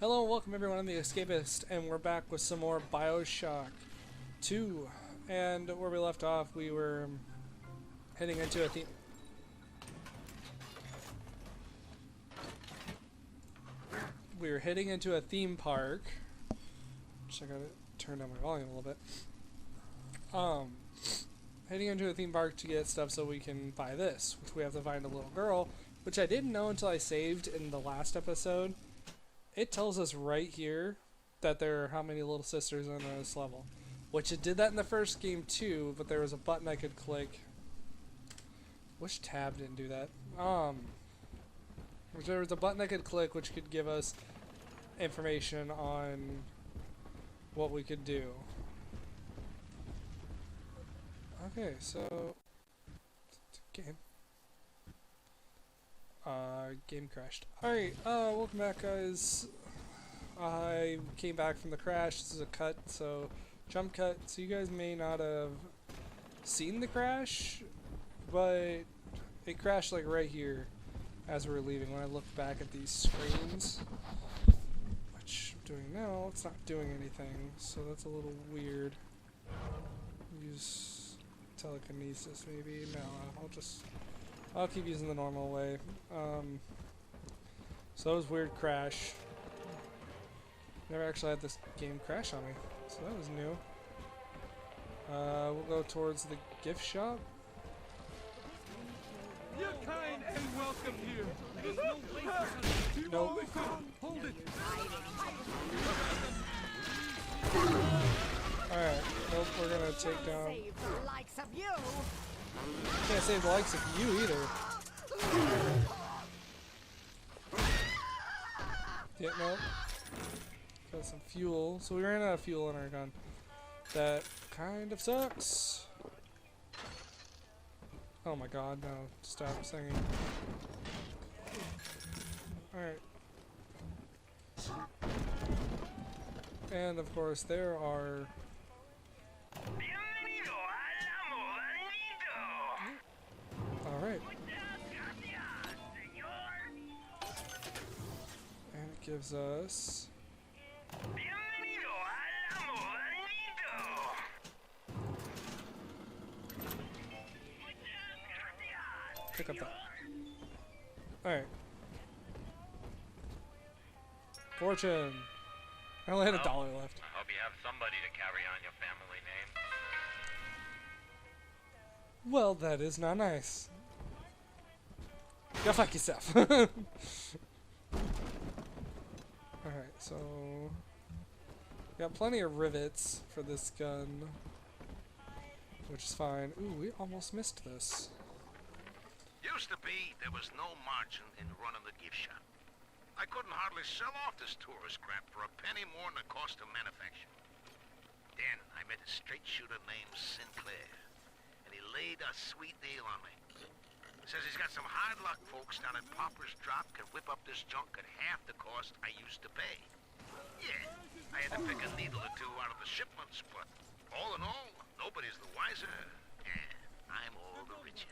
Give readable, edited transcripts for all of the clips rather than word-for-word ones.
Hello and welcome everyone, I'm the Escapist, and we're back with some more BioShock 2. And where we left off, we were heading into a theme... We were heading into a theme park. Which I gotta turn down my volume a little bit. Heading into a theme park to get stuff so we can buy this, which we have to find a little girl, which I didn't know until I saved in the last episode. It tells us right here that there are how many little sisters on this level. Which it did that in the first game too, but there was a button I could click. Which tab didn't do that? There was a button I could click which could give us information on what we could do. Okay, so game. Game crashed. Alright, welcome back guys. I came back from the crash. This is a cut, so jump cut. So you guys may not have seen the crash, but it crashed like right here as we were leaving. When I looked back at these screens, which I'm doing now, it's not doing anything, so that's a little weird. Use telekinesis maybe? No, I'll keep using the normal way. So that was weird crash. Never actually had this game crash on me, so that was new. We'll go towards the gift shop. You're kind and welcome here. There's no place to Nope. Hold it. Alright, nope, we're gonna take down... Save the likes of you. Can't save the likes of you either. Yeah, nope. Got some fuel. So we ran out of fuel in our gun. That kind of sucks. Oh my god, no. Stop singing. Alright. And of course there are... Alright. And it gives us... Pick up that. Alright. Fortune! I only had $1 left. I hope you have somebody to carry on your family name. Well, that is not nice. Go fuck yourself. Alright, so... Got plenty of rivets for this gun. Which is fine. Ooh, we almost missed this. Used to be, there was no margin in running the gift shop. I couldn't hardly sell off this tourist crap for a penny more than the cost of manufacture. Then I met a straight shooter named Sinclair, and he laid a sweet deal on me. Says he's got some hard luck folks down at Popper's Drop can whip up this junk at half the cost I used to pay. Yeah, I had to pick a needle or two out of the shipments, but all in all, nobody's the wiser, and I'm all the richer.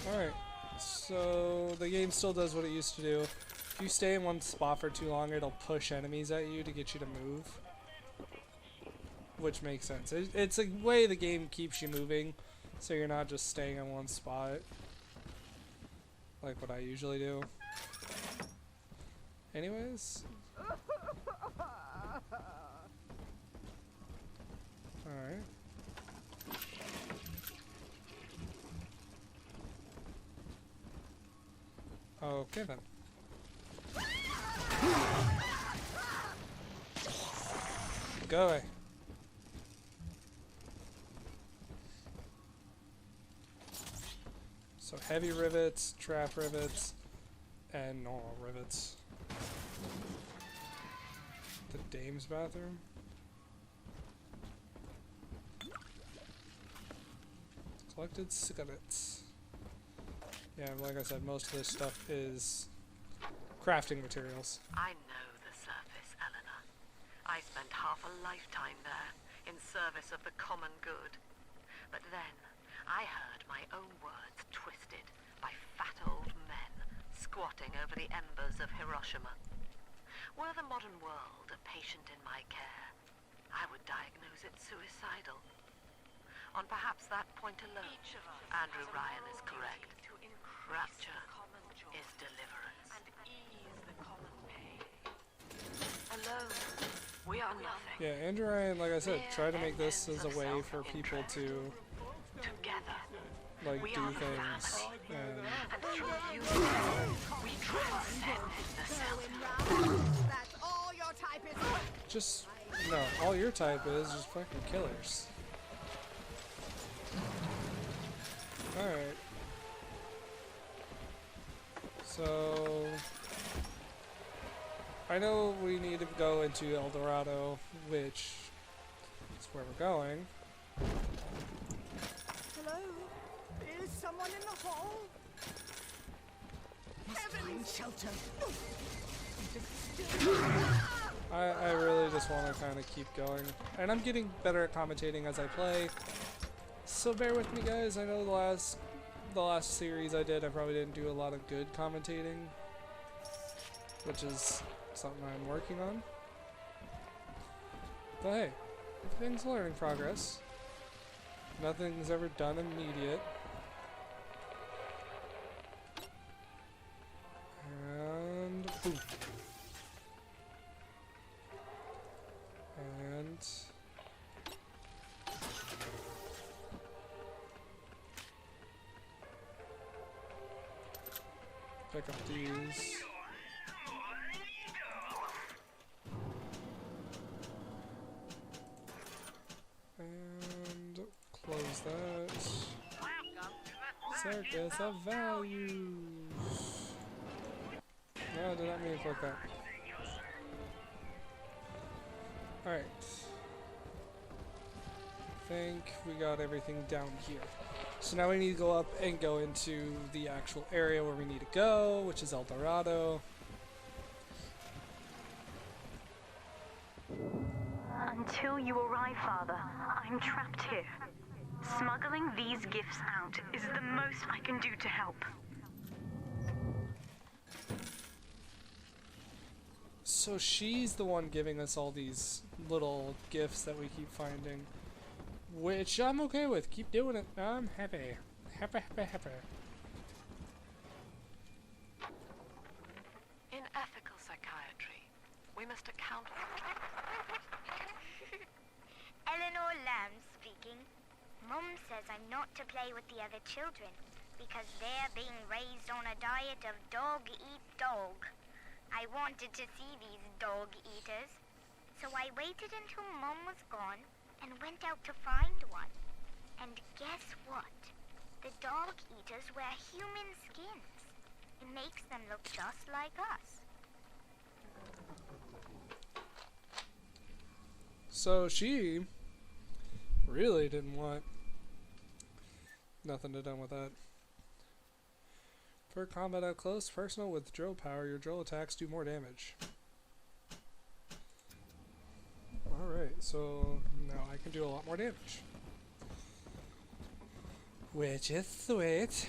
Alright, so the game still does what it used to do. If you stay in one spot for too long, it'll push enemies at you to get you to move. Which makes sense. It's a way the game keeps you moving, so you're not just staying in one spot. Like what I usually do. Anyways. Alright. Okay then. Go away. So heavy rivets, trap rivets, and normal rivets. The dame's bathroom. Collected cigarettes. Yeah, like I said, most of this stuff is crafting materials. I know the surface, Eleanor. I spent half a lifetime there, in service of the common good. But then, I heard my own words twisted by fat old men. squatting over the embers of Hiroshima. Were the modern world a patient in my care, I would diagnose it suicidal. On perhaps that point alone, Andrew Ryan is correct. Rapture is deliverance. And ease the common pain. Alone, we are nothing. Yeah, Andrew Ryan, like I said, try to make this as a way for people to Together, like we do are the things. family. And And through unity, we transcend the self. That's all your type is. just no, all your type is just fucking killers. Alright. So I know we need to go into El Dorado, which is where we're going. Hello? Is someone in the hall? Find shelter. I really just want to kind of keep going. And I'm getting better at commentating as I play. So bear with me, guys. I know the last series I did, I probably didn't do a lot of good commentating, which is something I'm working on. But hey, everything's a learning progress. Nothing's ever done immediate. And poof. And pick up these. And close that. Circus of values. No, I did not mean to click that. Alright. I think we got everything down here. So now we need to go up and go into the actual area where we need to go, which is El Dorado. Until you arrive, Father, I'm trapped here. Smuggling these gifts out is the most I can do to help. So she's the one giving us all these little gifts that we keep finding, which I'm okay with. Keep doing it. I'm happy. Happy. In ethical psychiatry, we must account for... Eleanor Lamb speaking. Mum says I'm not to play with the other children because they're being raised on a diet of dog eat dog. I wanted to see these dog eaters, so I waited until Mum was gone and went out to find one. And guess what? The dog eaters wear human skins. It makes them look just like us. So she really didn't want nothing to do with that. For combat up close, personal with drill power, your drill attacks do more damage. Alright, so now I can do a lot more damage. Which is sweet,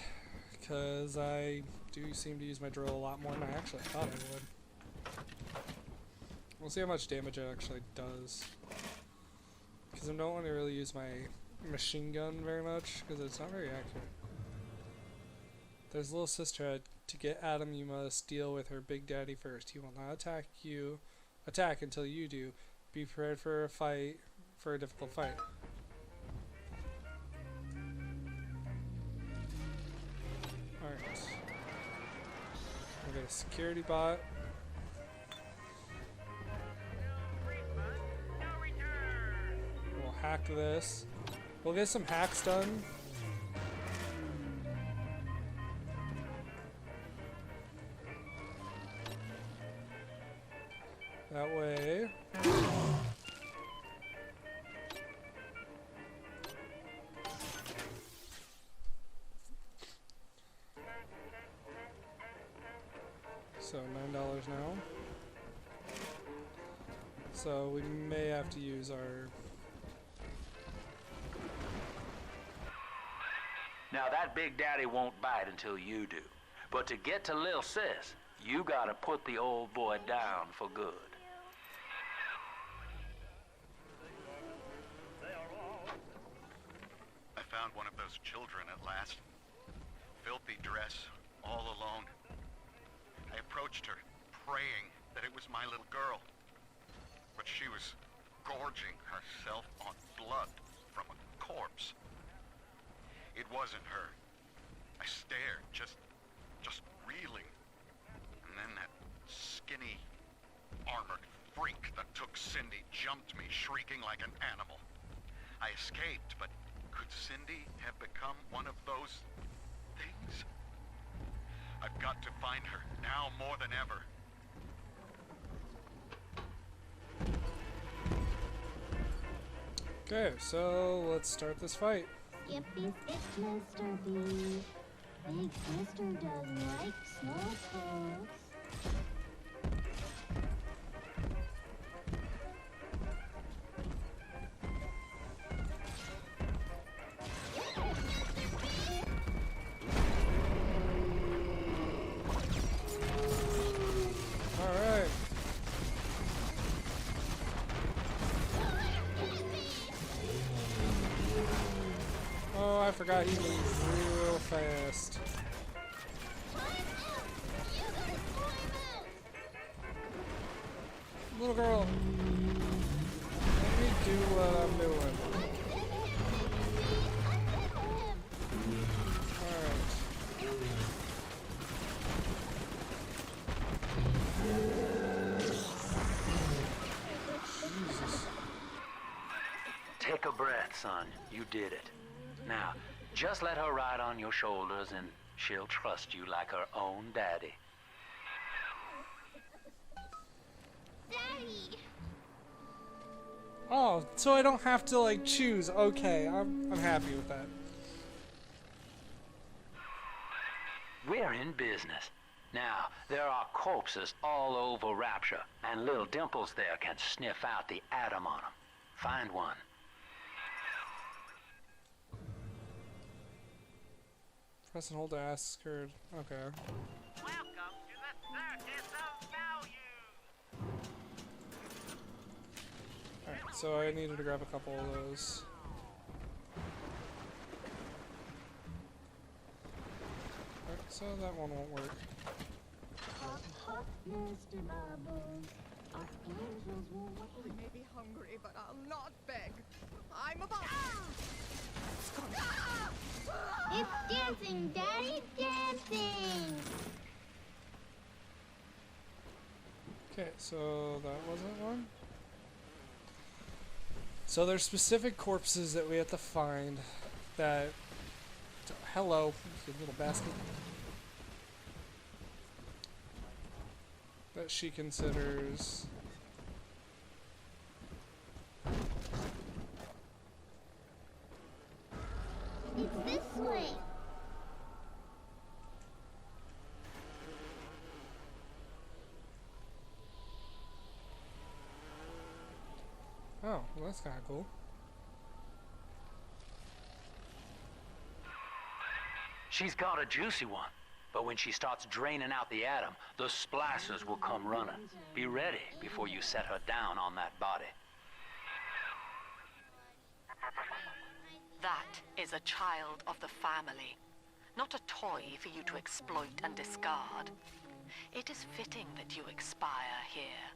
because I do seem to use my drill a lot more than I actually thought I would. We'll see how much damage it actually does. Because I don't want to really use my machine gun very much, because it's not very accurate. There's a little sister head. To get Adam, you must deal with her Big Daddy first. He will not attack until you do. Be prepared for a difficult fight. Alright. We got a security bot. We'll hack this. We'll get some hacks done. That way. So $9 now. So we may have to use our... Now that Big Daddy won't bite until you do. But to get to Lil Sis, you gotta put the old boy down for good. I found one of those children at last. Filthy dress, all alone. I approached her, praying that it was my little girl. But she was gorging herself on blood from a corpse. It wasn't her. I stared, just reeling. And then that skinny, armored freak that took Cindy jumped me, shrieking like an animal. I escaped, but could Cindy have become one of those things? I've got to find her, now more than ever. Okay, so let's start this fight. Skippy skips Mr. B. Big sister doesn't like small folks. Alright. Oh, I forgot he moves real fast. Little girl, let me do what I'm doing. Jesus. Take a breath, son. You did it. Now, just let her ride on your shoulders and she'll trust you like her own daddy. Daddy! Oh, so I don't have to like choose. Okay, I'm happy with that. We're in business. Now, there are corpses all over Rapture, and little Dimples there can sniff out the atom on them. Find one. Press and hold to ask her. Okay. Welcome to the Circus of Value. Alright, so I needed to grab a couple of those. Alright, so that one won't work. Hop, hop, Mr. Bubbles. Archangels will I may be hungry, but I'll not beg. I'm about. It's dancing, Daddy, dancing! Okay, so that wasn't one. So there's specific corpses that we have to find that... Hello, you little bastard. That she considers... It's this way! Oh, well that's kinda cool. She's got a juicy one, but when she starts draining out the atom, the splicers will come running. Be ready before you set her down on that body. That is a child of the family, not a toy for you to exploit and discard. It is fitting that you expire here.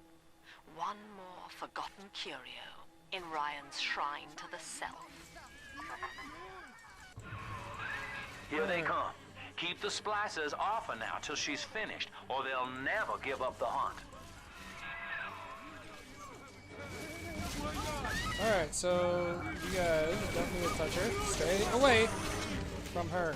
One more forgotten curio in Ryan's shrine to the self. Here they come. Keep the splicers off her now till she's finished, or they'll never give up the hunt. Alright, so you guys don't need to touch her. Stay away from her.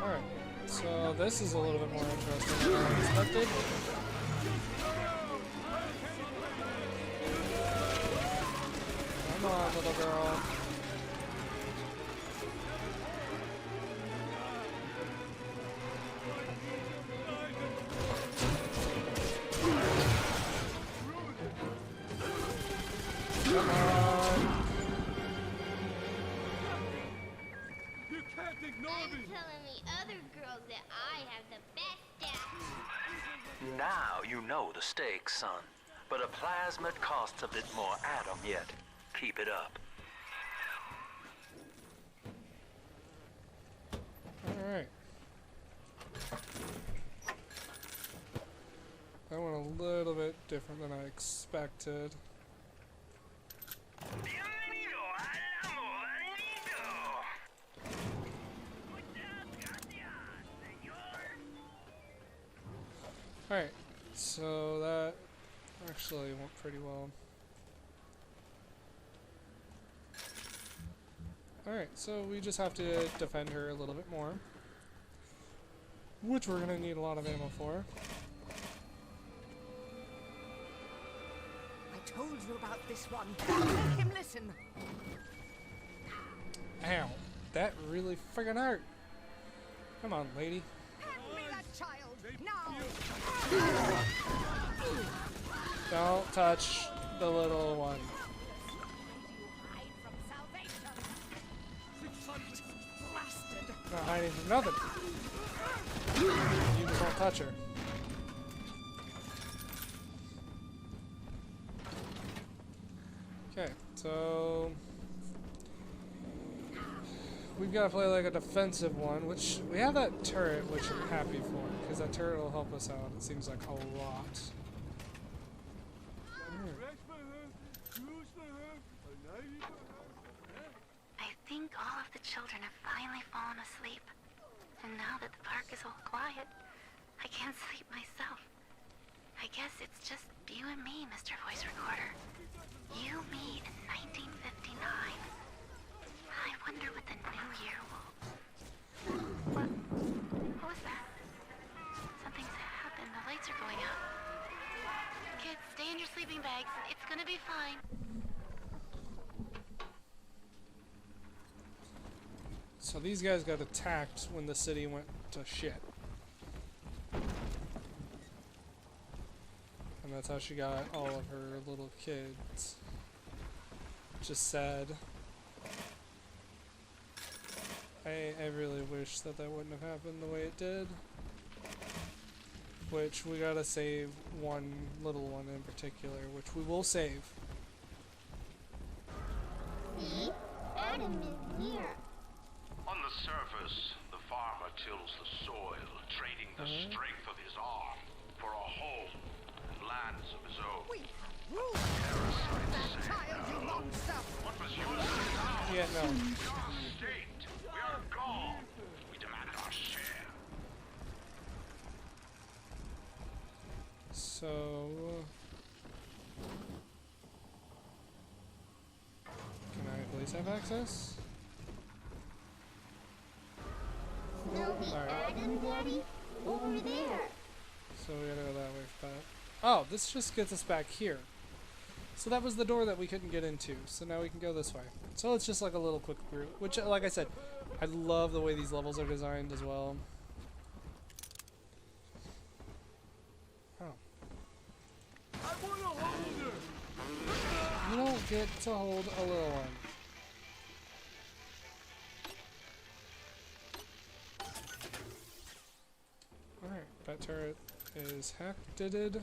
Alright, so this is a little bit more interesting than I expected. Come on, little girl. Now you know the stakes, son. But a plasmid costs a bit more atom yet. Keep it up. Alright. That went a little bit different than I expected. Alright, so that actually went pretty well. Alright, so we just have to defend her a little bit more, which we're gonna need a lot of ammo for. I told you about this one. Make him listen. Ow, that really friggin' hurt. Come on, lady. Hand me that child now. Don't touch the little one. Not hiding from nothing. You just won't touch her. Okay, so we've got to play like a defensive one, which we have that turret, which I'm happy for, because that turret will help us out. It seems like a lot. I think all of the children have finally fallen asleep. And now that the park is all quiet, I can't sleep myself. I guess it's just you and me, Mr. Voice Recorder. You, me, in 1959. I wonder what the new year will... What was that? Something's happened. The lights are going out. Kids, stay in your sleeping bags. It's gonna be fine. So these guys got attacked when the city went to shit. And that's how she got all of her little kids. Just sad. I really wish that that wouldn't have happened the way it did. Which we gotta save one little one in particular, which we will save. See? Adam is here. On the surface, the farmer tills the soil, trading the strength of his arm for a home and lands of his own. We rule that child, you monster! What was yours is ours. Yeah, no. We are state. We are God. We demand our share. So... can I please have access? Snoopy, Adam, Daddy, over there. So we gotta go that way for that. Oh, this just gets us back here. So that was the door that we couldn't get into. So now we can go this way. So it's just like a little quick route. Which, like I said, I love the way these levels are designed as well. Oh. I want to hold her. You don't get to hold a little one. Alright, that turret is hacked. That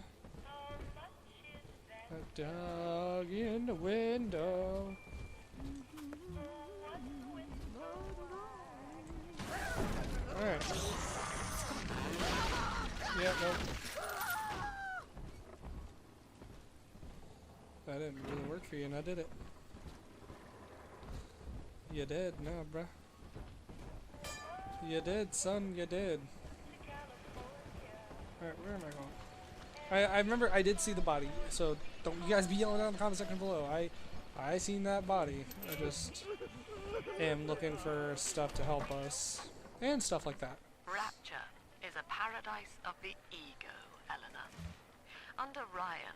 dog in the window. Alright. Yeah, nope. That didn't really work for you, and I did it. You did, no, bruh. You did, son, you did. Alright, where am I going? I remember I did see the body, so don't you guys be yelling down in the comment section below. I seen that body. I just am looking for stuff to help us. And stuff like that. Rapture is a paradise of the ego, Eleanor. Under Ryan,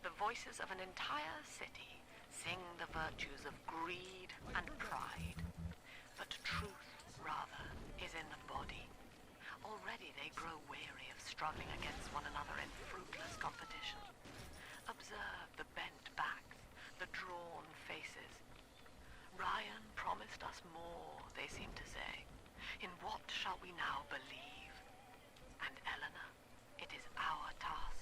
the voices of an entire city sing the virtues of greed and pride. But truth, rather, is in the body. Already they grow weary of struggling against one another in fruitless competition. Observe the bent backs, the drawn faces. Ryan promised us more, they seem to say. In what shall we now believe? And Eleanor, it is our task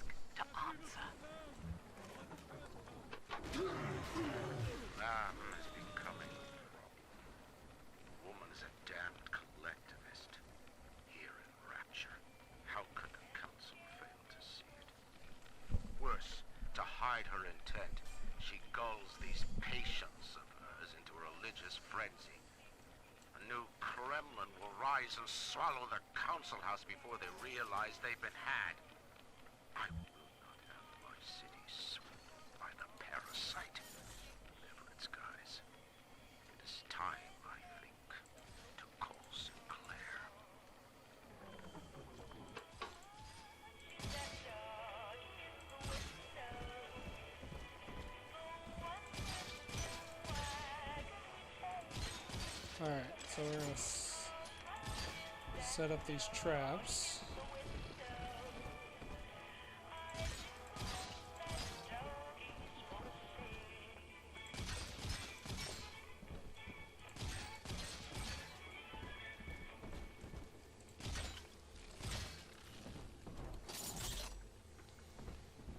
rise and swallow the council house before they realize they've been had. I will not have my city swept by the parasite. Whatever its guise. It is time, I think, to call Sinclair. Alright, so we're gonna set up these traps.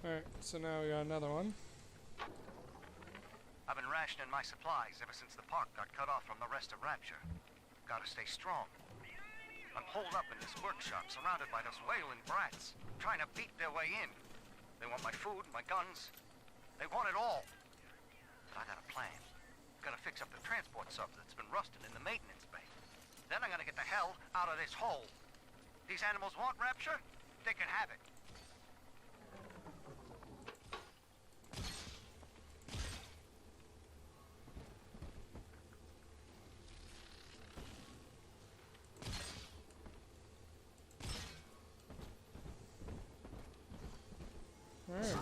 Alright, so now we got another one. I've been rationing my supplies ever since the park got cut off from the rest of Rapture. Gotta stay strong. I'm holed up in this workshop, surrounded by those wailing brats, trying to beat their way in. They want my food, my guns. They want it all. But I got a plan. Gotta fix up the transport sub that's been rusting in the maintenance bay. Then I'm gonna get the hell out of this hole. These animals want Rapture? They can have it. Alright.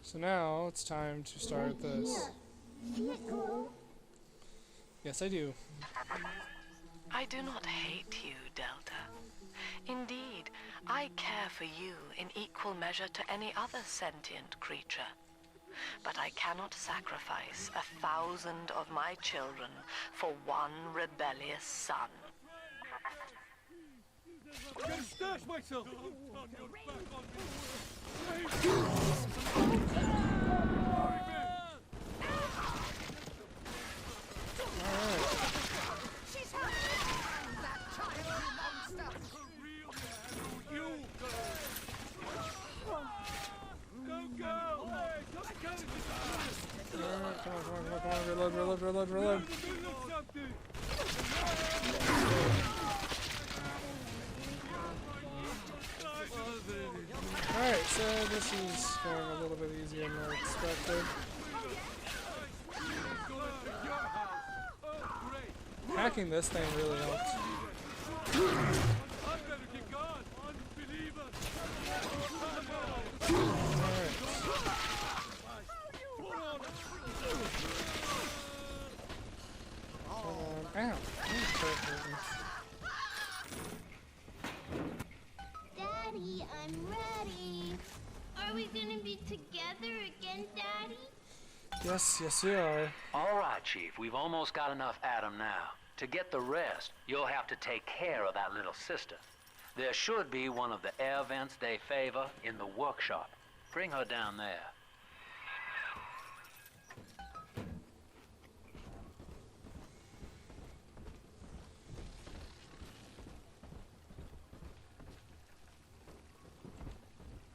So now it's time to start this. Yes, I do. I do not hate you, Delta. Indeed, I care for you in equal measure to any other sentient creature. But I cannot sacrifice 1,000 of my children for one rebellious son. I'm gonna stash myself! She's hurt! That child monster! You go! Go, girl! Hey, come Alright, come on, reload. Alright, so this is going a little bit easier than I expected. Hacking this thing really helps. Alright. Ow! Daddy, I'm ready. Are we gonna be together again, Daddy? Yes, we are. All right, Chief, we've almost got enough Adam now. To get the rest, you'll have to take care of that little sister. There should be one of the air vents they favor in the workshop. Bring her down there.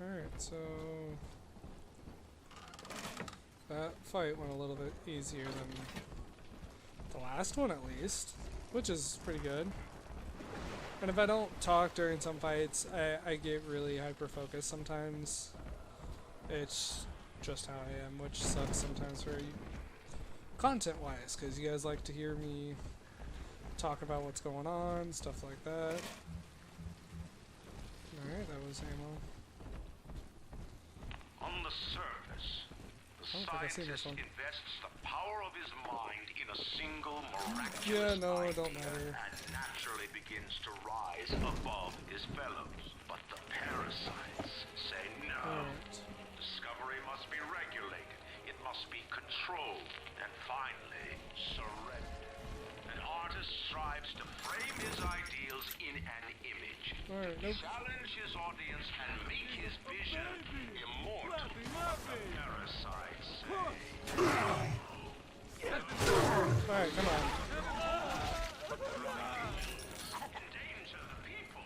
Alright, so that fight went a little bit easier than the last one, at least, which is pretty good. And if I don't talk during some fights, I get really hyper-focused sometimes. It's just how I am, which sucks sometimes for content-wise, because you guys like to hear me talk about what's going on, stuff like that. Alright, that was ammo. On the surface, the scientist invests the power of his mind in a single miraculous idea and naturally begins to rise above his fellows. But the parasites say no. Discovery must be regulated. It must be controlled. And finally, surrender. An artist strives to frame his ideals in an image. Challenge his audience and make his vision immortal. The parasites say. Alright, come on. Endanger the people.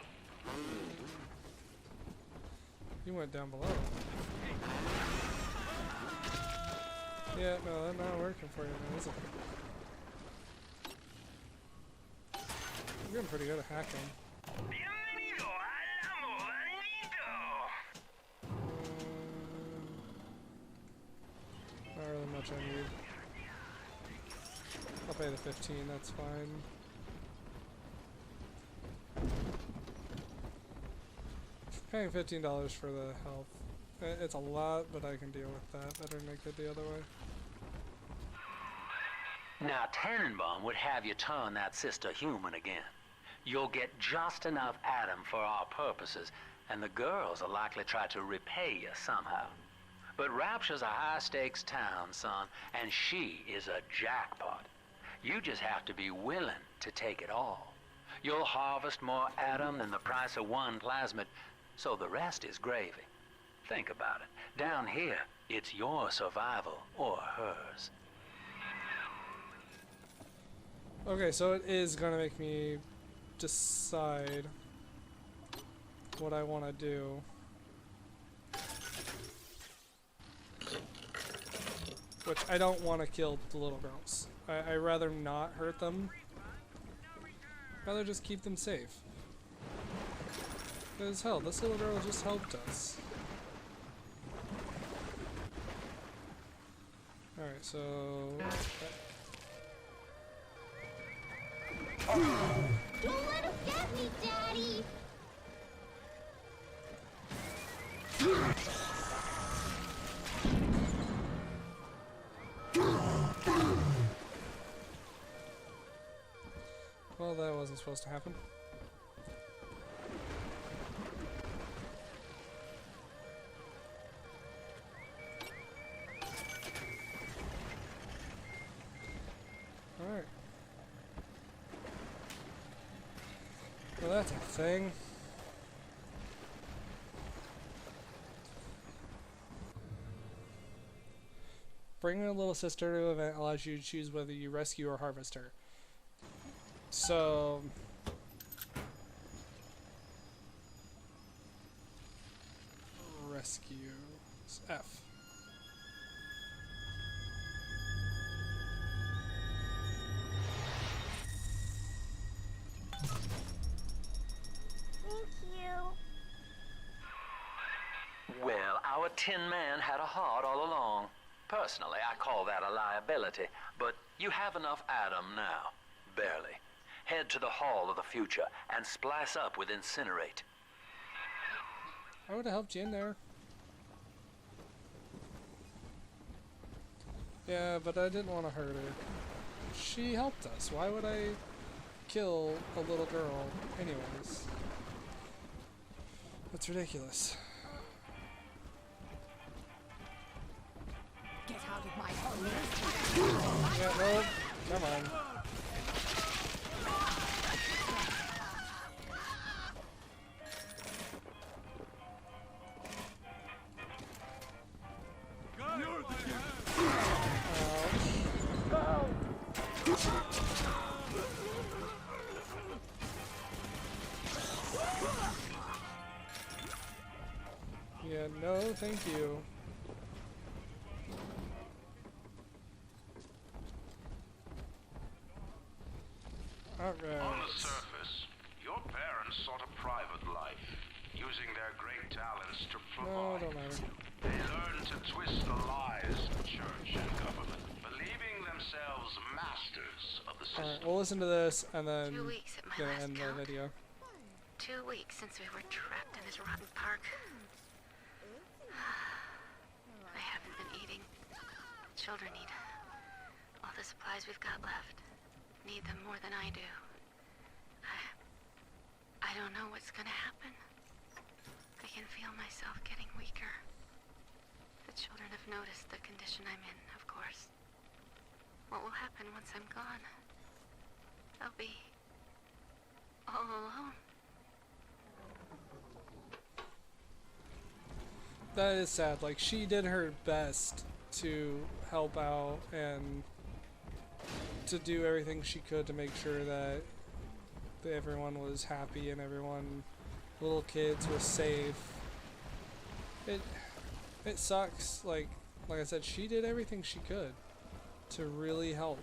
You went down below. Yeah, no, that's not working for you now, is it? You're getting pretty good at hacking. Not really much I need. I'll pay the 15, that's fine. Paying $15 for the health. It's a lot, but I can deal with that. Better than I could the other way. Now, Tannenbaum would have you turn that sister human again. You'll get just enough Adam for our purposes, and the girls will likely try to repay you somehow. But Rapture's a high-stakes town, son, and she is a jackpot. You just have to be willing to take it all. You'll harvest more Adam than the price of one plasmid, so the rest is gravy. Think about it. Down here, it's your survival or hers. Okay, so it is gonna make me decide what I want to do. Which I don't want to kill the little girls. I rather not hurt them. Rather just keep them safe. Because hell, this little girl just helped us. Alright, so... Don't let him get me, Daddy! Well, that wasn't supposed to happen. Alright. Well, that's a thing. Bringing a little sister to an event allows you to choose whether you rescue or harvest her. So... rescue... It's F. Thank you. Well, our Tin Man had a heart all along. Personally, I call that a liability, but you have enough Adam now. Barely. Head to the Hall of the Future and splice up with Incinerate. I would have helped you in there. Yeah, but I didn't want to hurt her. She helped us. Why would I kill a little girl anyways? That's ridiculous. Get out of my home. Yeah, no, come on. Yeah, no, thank you. Alright. On the surface, your parents sought a private life, using their great talents to No, provide. don't matter. They learned to twist the lies of church and government, believing themselves masters of the system. Alright, we'll listen to this and then 2 weeks at my gonna last end the count. video. 2 weeks since we were trapped in this rotten park. I haven't been eating. The children need all the supplies we've got left. Need them more than I do. I don't know what's gonna happen. I can feel myself getting weaker. The children have noticed the condition I'm in, of course. What will happen once I'm gone? I'll be all alone. That is sad. Like, she did her best to help out and to do everything she could to make sure that everyone was happy and everyone, little kids, was safe. It sucks, like, like I said, she did everything she could to really help.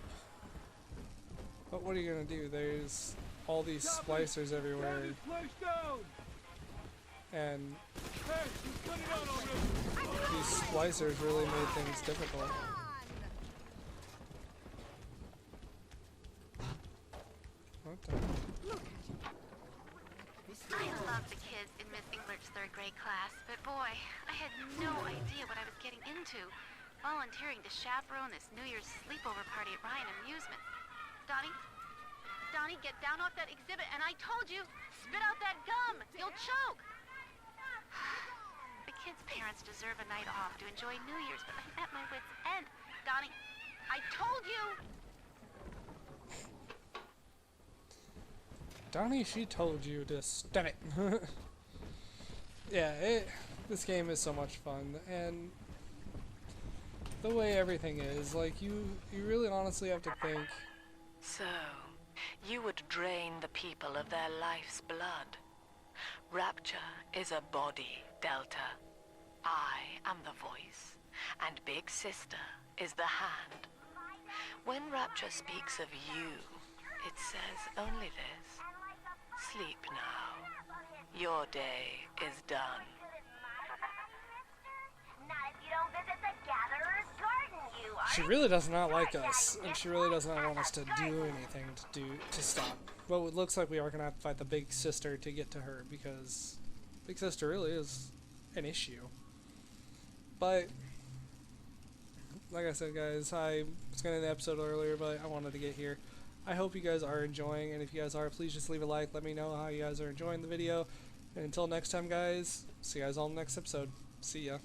But what are you gonna do? There's all these splicers everywhere, and these splicers really made things difficult. What the? I love the kids in Miss Englert's third grade class, but boy, I had no idea what I was getting into. Volunteering to chaperone this New Year's sleepover party at Ryan Amusement. Donnie? Donnie, get down off that exhibit, and I told you, spit out that gum! You'll choke! The kids' parents deserve a night off to enjoy New Year's, but I'm at my wit's end. Donnie, I told you! Donnie, she told you to stop it. Yeah, this game is so much fun, and the way everything is, like, you really honestly have to think. So, you would drain the people of their life's blood. Rapture is a body, Delta. I am the voice, and Big Sister is the hand. When Rapture speaks of you, it says only this. Sleep now. Your day is done. She really does not like us, and she really does not want us to do anything to stop. Well, it looks like we are going to have to fight the Big Sister to get to her, because Big Sister really is an issue. But, like I said, guys, I was going to end the episode earlier, but I wanted to get here. I hope you guys are enjoying, and if you guys are, please just leave a like. Let me know how you guys are enjoying the video. And until next time, guys, see you guys all in the next episode. See ya.